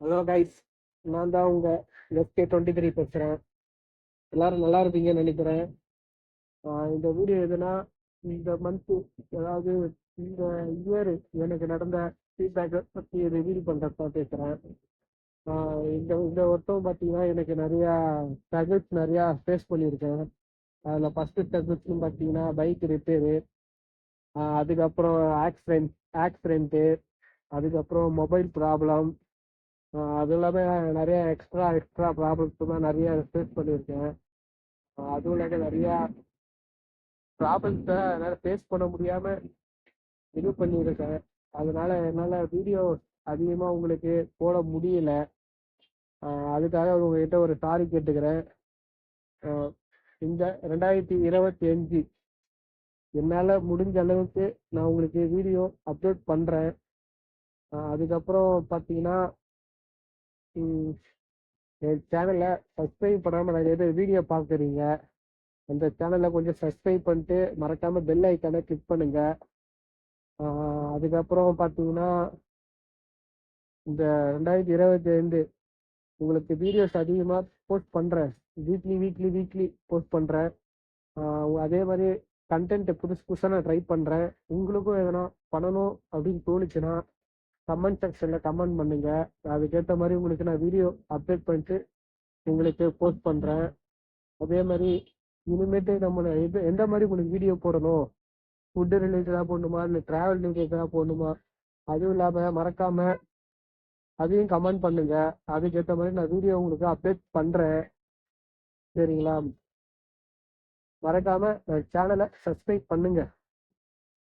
Hello guys, நான் தான் உங்க SK23 பேசுகிறேன். எல்லாரும் நல்லா இருப்பீங்கன்னு நினைக்கிறேன். இந்த வீடியோ எதுனா இந்த மந்த்து, அதாவது இந்த இயர் எனக்கு நடந்த ஃபீட்பேக்கை பற்றி ரிவீல் பண்ணுறப்ப பேசுகிறேன். இந்த இந்த வருஷம் பார்த்தீங்கன்னா எனக்கு ஸ்ட்ரகிள்ஸ் நிறையா ஃபேஸ் பண்ணியிருக்கேன். அதில் ஃபஸ்ட்டு ஸ்ட்ரகிள்ஸ்னு பார்த்தீங்கன்னா பைக் ரிப்பேரு, அதுக்கப்புறம் ஆக்சிடென்ட்டு, அதுக்கப்புறம் மொபைல் ப்ராப்ளம். அது இல்லாமல் நிறைய எக்ஸ்ட்ரா ப்ராப்ளம்ஸ் தான் நிறைய ஃபேஸ் பண்ணியிருக்கேன். அதுவும் இல்லாமல் நிறையா ப்ராப்ளம்ஸை என்னால் ஃபேஸ் பண்ண முடியாமல் இது பண்ணியிருக்கேன். அதனால என்னால் வீடியோ அதிகமாக உங்களுக்கு போட முடியல. அதுக்காக உங்ககிட்ட ஒரு சாரி கேட்டுக்கிறேன். இந்த 2025 என்னால் முடிஞ்ச அளவுக்கு நான் உங்களுக்கு வீடியோ அப்லோட் பண்ணுறேன். அதுக்கப்புறம் பார்த்தீங்கன்னா என் சேனலை சப்ஸ்கிரைப் பண்ணாமல் நிறைய பேர் வீடியோ பார்க்குறீங்க. அந்த சேனலை கொஞ்சம் சப்ஸ்கிரைப் பண்ணிட்டு மறக்காமல் பெல் ஐக்கானை கிளிக் பண்ணுங்க. அதுக்கப்புறம் பார்த்தீங்கன்னா இந்த 2025 உங்களுக்கு வீடியோஸ் அதிகமாக போஸ்ட் பண்ணுறேன். வீக்லி போஸ்ட் பண்ணுறேன். அதே மாதிரி கண்டென்ட் புதுசாக நான் ட்ரை பண்ணுறேன். உங்களுக்கும் எதனா பண்ணணும் அப்படின்னு தோணுச்சுன்னா கமெண்ட் செக்ஷனில் கமெண்ட் பண்ணுங்க. அதுக்கேற்ற மாதிரி உங்களுக்கு நான் வீடியோ அப்டேட் பண்ணிட்டு உங்களுக்கு போஸ்ட் பண்ணுறேன். அதே மாதிரி இனிமேட்டு நம்ம எந்த மாதிரி உங்களுக்கு வீடியோ போடணும், ஃபுட்டு ரிலேட்டடாக போடணுமா இல்லை ட்ராவல் ரிலேட்டடாக போடணுமா, அதுவும் இல்லாமல் மறக்காமல் அதையும் கமெண்ட் பண்ணுங்க. அதுக்கேற்ற மாதிரி நான் வீடியோ உங்களுக்கு அப்டேட் பண்ணுறேன். சரிங்களா? மறக்காமல் சேனலை சப்ஸ்கிரைப் பண்ணுங்க.